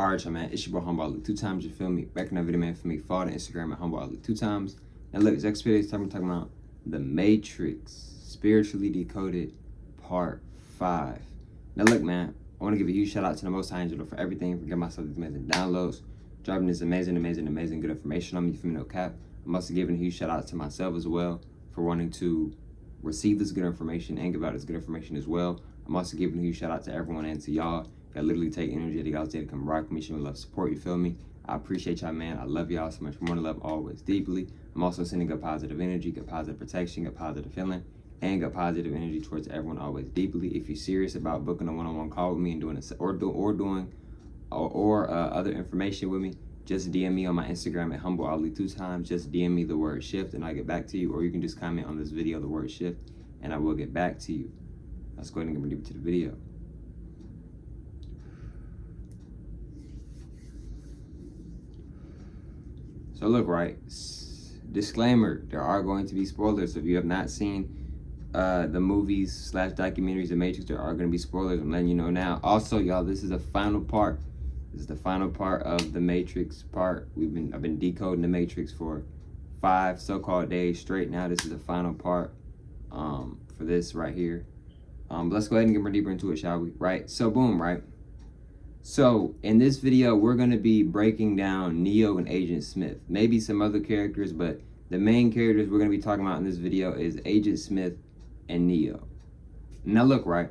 Alright, y'all, man. It's your boy Humble Ali 2 times. You feel me? Back in that video, man. For me, follow the Instagram at Humble Ali 2 times. Now, look, this next video is talking about the Matrix, spiritually decoded, part 5. Now, look, man. I want to give a huge shout out to the Most High Angel for everything, for giving myself these amazing downloads, dropping this amazing good information on me. You feel me? No cap. I'm also giving a huge shout out to myself as well for wanting to receive this good information and give out this good information as well. I'm also giving a huge shout out to everyone and to y'all that literally take energy out of y'all's day to come rock with me, show me love, support, you feel me? I appreciate y'all, man. I love y'all so much. More than love, always, deeply. I'm also sending good positive energy, good positive protection, good positive feeling, and good positive energy towards everyone, always, deeply. If you're serious about booking a one-on-one call with me and doing other information with me, just DM me on my Instagram at Humble Ali 2 times. Just DM me the word shift and I'll get back to you. Or you can just comment on this video the word shift and I will get back to you. Let's go ahead and get deeper to the video. So look, right, disclaimer, there are going to be spoilers. So if you have not seen the movies / documentaries The Matrix, there are going to be spoilers. I'm letting you know now. Also, y'all, this is the final part. This is the final part of the Matrix part. I've been decoding the Matrix for 5 so-called days straight now. This is the final part for this right here. But let's go ahead and get more deeper into it, shall we? Right? So boom, right? So in this video, we're going to be breaking down Neo and Agent Smith. Maybe some other characters, but the main characters we're going to be talking about in this video is Agent Smith and Neo. Now look, right?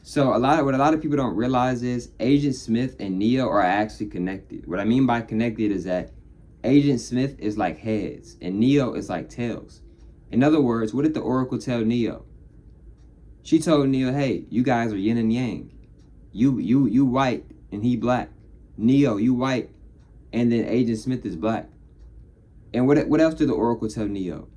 So what a lot of people don't realize is Agent Smith and Neo are actually connected. What I mean by connected is that Agent Smith is like heads and Neo is like tails. In other words, what did the Oracle tell Neo? She told Neo, hey, you guys are yin and yang. You white and he black. Neo, you white, and then Agent Smith is black. And what else did the Oracle tell Neo?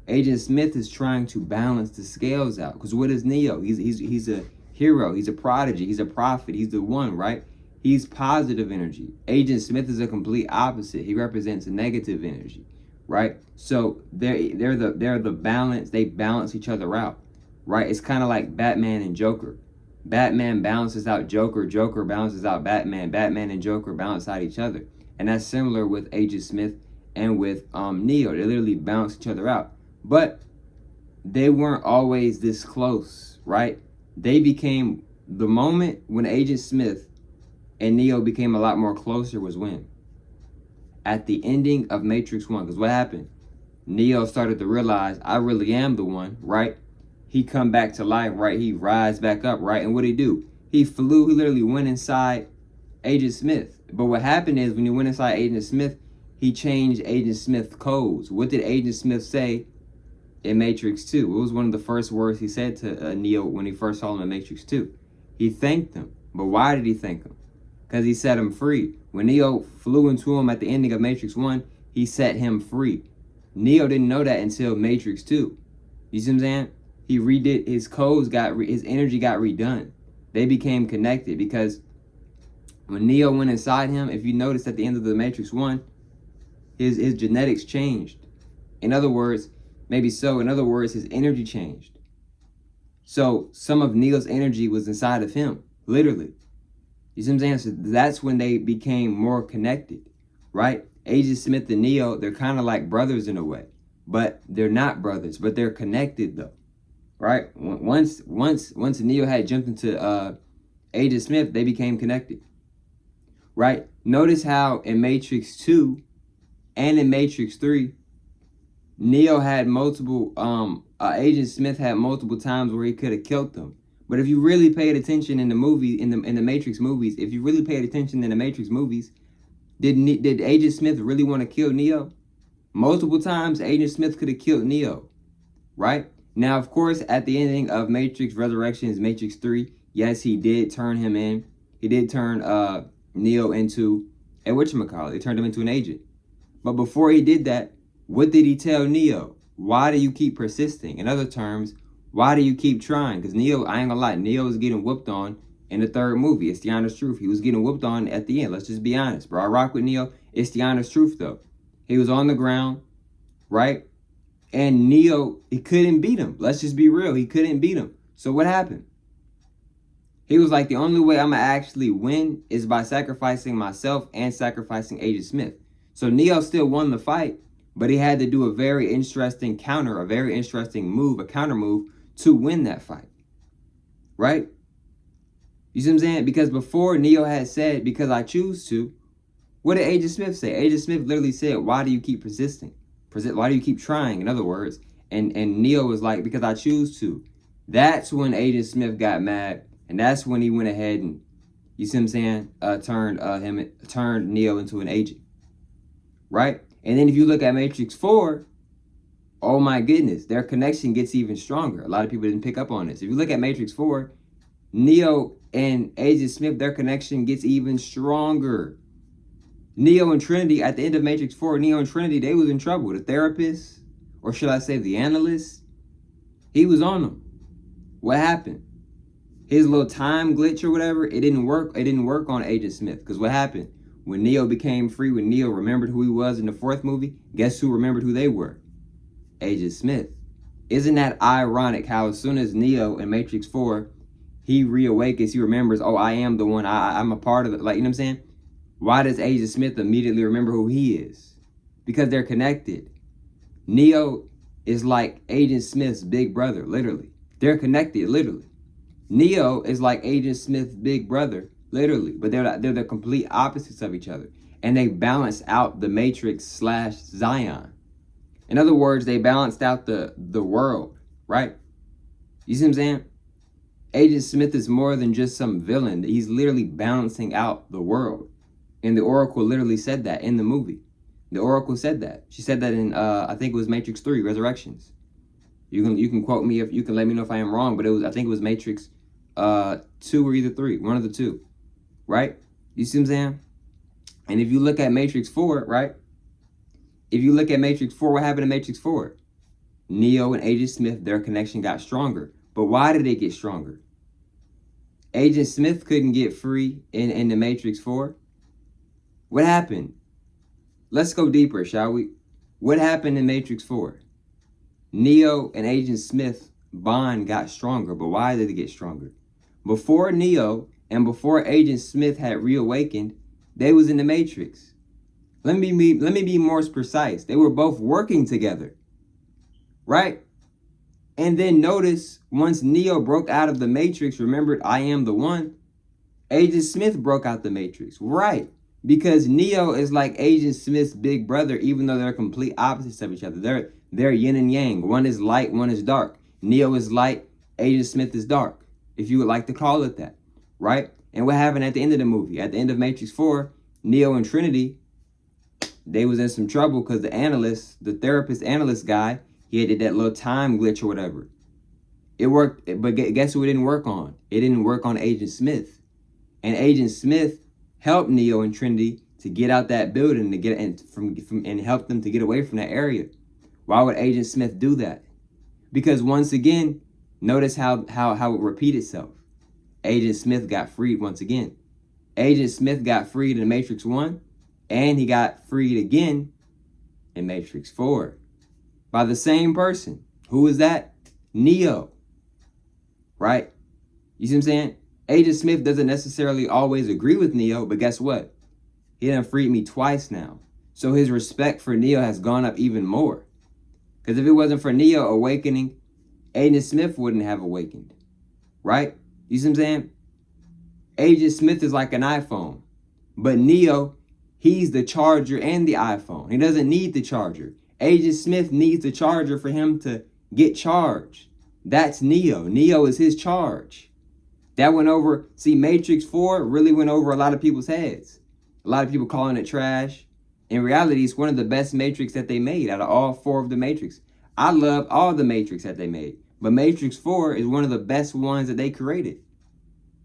Agent Smith is trying to balance the scales out. Because what is Neo? He's a hero. He's a prodigy. He's a prophet. He's the one, right? He's positive energy. Agent Smith is a complete opposite. He represents negative energy, right? So they're the balance. They balance each other out, right? It's kind of like Batman and Joker. Batman balances out Joker. Joker balances out Batman. Batman and Joker balance out each other. And that's similar with Agent Smith and with Neo. They literally balance each other out. But they weren't always this close, right? They became, the moment when Agent Smith and Neo became a lot more closer was when? At the ending of Matrix 1. Because what happened? Neo started to realize, I really am the one, right? He come back to life, right? He rise back up, right? And what did he do? He flew, he literally went inside Agent Smith. But what happened is when he went inside Agent Smith, he changed Agent Smith's codes. What did Agent Smith say in Matrix 2? It was one of the first words he said to Neo when he first saw him in Matrix 2. He thanked him. But why did he thank him? Because he set him free. When Neo flew into him at the ending of Matrix 1, he set him free. Neo didn't know that until Matrix 2. You see what I'm saying? He redid his codes, his energy got redone. They became connected because when Neo went inside him, if you notice at the end of the Matrix 1, his genetics changed. In other words, his energy changed. So some of Neo's energy was inside of him, literally. You see what I'm saying? So that's when they became more connected, right? Agent Smith and Neo, they're kind of like brothers in a way, but they're not brothers, but they're connected though. Right? Once Neo had jumped into Agent Smith, they became connected. Right? Notice how in Matrix 2 and in Matrix 3, Neo had multiple, Agent Smith had multiple times where he could have killed them. But if you really paid attention in the movie, in the Matrix movies, did Agent Smith really want to kill Neo? Multiple times, Agent Smith could have killed Neo. Right? Now, of course, at the ending of Matrix Resurrections, Matrix 3, yes, he did turn him in. He did turn Neo into a whatchamacallit. He turned him into an agent. But before he did that, what did he tell Neo? Why do you keep persisting? In other terms, why do you keep trying? Because Neo, I ain't gonna lie, Neo was getting whooped on in the 3rd movie. It's the honest truth. He was getting whooped on at the end. Let's just be honest, bro. I rock with Neo. It's the honest truth, though. He was on the ground, right? And Neo, he couldn't beat him. Let's just be real. He couldn't beat him. So what happened? He was like, the only way I'm going to actually win is by sacrificing myself and sacrificing Agent Smith. So Neo still won the fight, but he had to do a very interesting counter, a very interesting move, a counter move to win that fight. Right? You see what I'm saying? Because before Neo had said, because I choose to, what did Agent Smith say? Agent Smith literally said, why do you keep persisting? Why do you keep trying? In other words, and Neo was like, because I choose to. That's when Agent Smith got mad, and that's when he went ahead and, you see what I'm saying, turned Neo into an agent. Right? And then if you look at Matrix 4, oh my goodness, their connection gets even stronger. A lot of people didn't pick up on this. If you look at Matrix 4, Neo and Agent Smith, their connection gets even stronger. Neo and Trinity, at the end of Matrix 4, Neo and Trinity, they was in trouble. The therapist, or should I say the analyst, he was on them. What happened? His little time glitch or whatever, it didn't work. It didn't work on Agent Smith. Because what happened? When Neo became free, when Neo remembered who he was in the fourth movie, guess who remembered who they were? Agent Smith. Isn't that ironic how as soon as Neo in Matrix 4, he reawakens, he remembers, oh, I am the one, I'm a part of it. Like, you know what I'm saying? Why does Agent Smith immediately remember who he is? Because they're connected. Neo is like Agent Smith's big brother, literally. They're connected, literally. Neo is like Agent Smith's big brother, literally. But they're the complete opposites of each other. And they balance out the Matrix / Zion. In other words, they balanced out the world, right? You see what I'm saying? Agent Smith is more than just some villain. He's literally balancing out the world. And the Oracle literally said that in the movie. The Oracle said that. She said that in, I think it was Matrix 3, Resurrections. You can quote me, if you can let me know if I am wrong, but I think it was Matrix 2 or either 3, one of the two, right? You see what I'm saying? And if you look at Matrix 4, right? If you look at Matrix 4, what happened in Matrix 4? Neo and Agent Smith, their connection got stronger. But why did it get stronger? Agent Smith couldn't get free in the Matrix 4. What happened? Let's go deeper, shall we? What happened in Matrix 4? Neo and Agent Smith bond got stronger, but why did it get stronger? Before Neo and before Agent Smith had reawakened, they was in the Matrix. Let me be more precise. They were both working together, right? And then notice, once Neo broke out of the Matrix, remembered I am the one, Agent Smith broke out the Matrix, right? Because Neo is like Agent Smith's big brother, even though they're complete opposites of each other. They're yin and yang. One is light, one is dark. Neo is light, Agent Smith is dark, if you would like to call it that, right? And what happened at the end of the movie? At the end of Matrix 4, Neo and Trinity, they was in some trouble because the analyst, the therapist analyst guy, he had that little time glitch or whatever. It worked, but guess who it didn't work on? It didn't work on Agent Smith. And Agent Smith helped Neo and Trinity to get out that building, to get and help them to get away from that area. Why would Agent Smith do that? Because once again, notice how it repeat itself. Agent Smith got freed once again. Agent Smith got freed in Matrix 1, and he got freed again in Matrix 4 by the same person. Who is that? Neo. Right? You see what I'm saying? Agent Smith doesn't necessarily always agree with Neo, but guess what? He done freed me twice now. So his respect for Neo has gone up even more. Because if it wasn't for Neo awakening, Agent Smith wouldn't have awakened. Right? You see what I'm saying? Agent Smith is like an iPhone. But Neo, he's the charger and the iPhone. He doesn't need the charger. Agent Smith needs the charger for him to get charged. That's Neo. Neo is his charge. That went over, see, Matrix 4 really went over a lot of people's heads. A lot of people calling it trash. In reality, it's one of the best Matrix that they made out of all 4 of the Matrix. I love all the Matrix that they made. But Matrix 4 is one of the best ones that they created.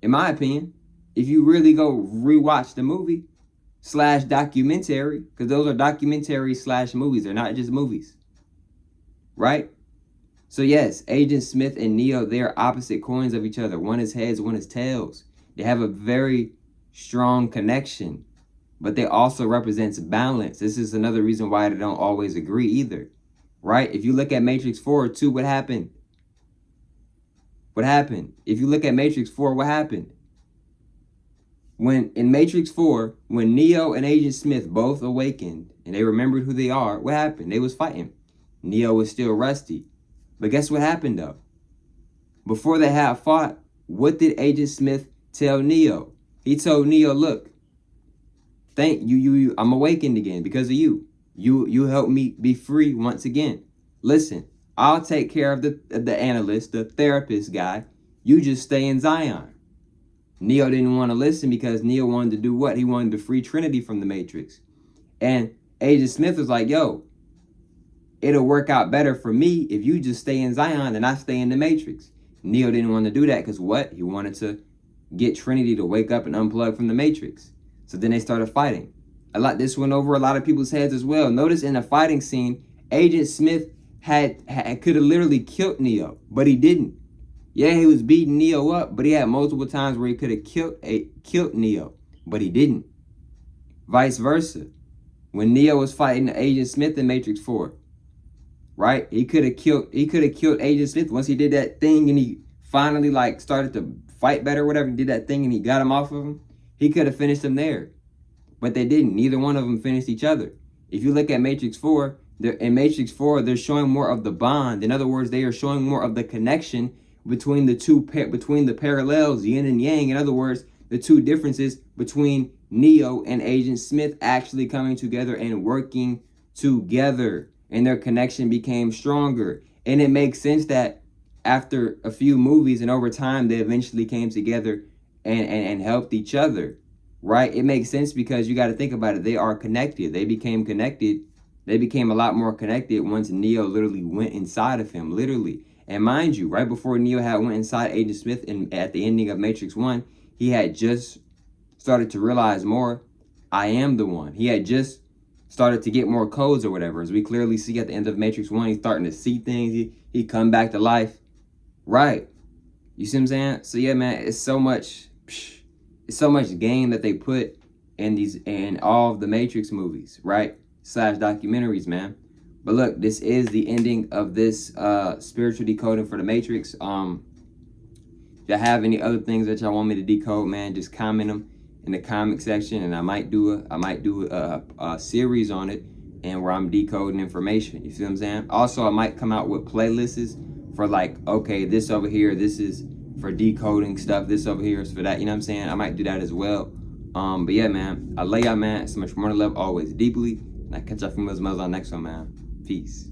In my opinion, if you really go rewatch the movie / documentary, because those are documentary / movies. They're not just movies. Right? So yes, Agent Smith and Neo, they're opposite coins of each other. One is heads, one is tails. They have a very strong connection, but they also represents balance. This is another reason why they don't always agree either, right? If you look at Matrix 4 too, what happened? What happened? If you look at Matrix 4, what happened? when in Matrix 4, when Neo and Agent Smith both awakened and they remembered who they are, what happened? They was fighting. Neo was still rusty. But guess what happened though? Before they had fought, what did Agent Smith tell Neo? He told Neo, look, thank you, I'm awakened again because of you. You helped me be free once again. Listen, I'll take care of the analyst, the therapist guy. You just stay in Zion. Neo didn't want to listen because Neo wanted to do what? He wanted to free Trinity from the Matrix. And Agent Smith was like, yo, it'll work out better for me if you just stay in Zion and I stay in the Matrix. Neo didn't want to do that because what? He wanted to get Trinity to wake up and unplug from the Matrix. So then they started fighting. This went over a lot of people's heads as well. Notice in the fighting scene, Agent Smith could have literally killed Neo, but he didn't. Yeah, he was beating Neo up, but he had multiple times where he could have killed Neo, but he didn't. Vice versa. When Neo was fighting Agent Smith in Matrix 4, right? He could have killed Agent Smith once he did that thing and he finally like started to fight better or whatever, did that thing and he got him off of him. He could have finished him there. But they didn't. Neither one of them finished each other. If you look at Matrix 4, they're showing more of the bond. In other words, they are showing more of the connection between between the parallels, yin and yang. In other words, the two differences between Neo and Agent Smith actually coming together and working together. And their connection became stronger. And it makes sense that after a few movies and over time, they eventually came together and helped each other. Right? It makes sense because you got to think about it. They are connected. They became connected. They became a lot more connected once Neo literally went inside of him, literally. And mind you, right before Neo had went inside Agent Smith and at the ending of Matrix 1, he had just started to realize more, I am the one. He had just started to get more codes or whatever. As we clearly see at the end of Matrix 1, he's starting to see things. He come back to life. Right. You see what I'm saying? So yeah, man, it's so much game that they put in all of the Matrix movies, right? / documentaries, man. But look, this is the ending of this spiritual decoding for the Matrix. If y'all have any other things that y'all want me to decode, man, just comment them in the comment section, and I might do a series on it, and where I'm decoding information. You see what I'm saying? Also, I might come out with playlists for like, okay, this over here, this is for decoding stuff. This over here is for that. You know what I'm saying? I might do that as well. But yeah, man, I love y'all, man. So much more to love, always deeply. And I catch y'all from those on the next one, man. Peace.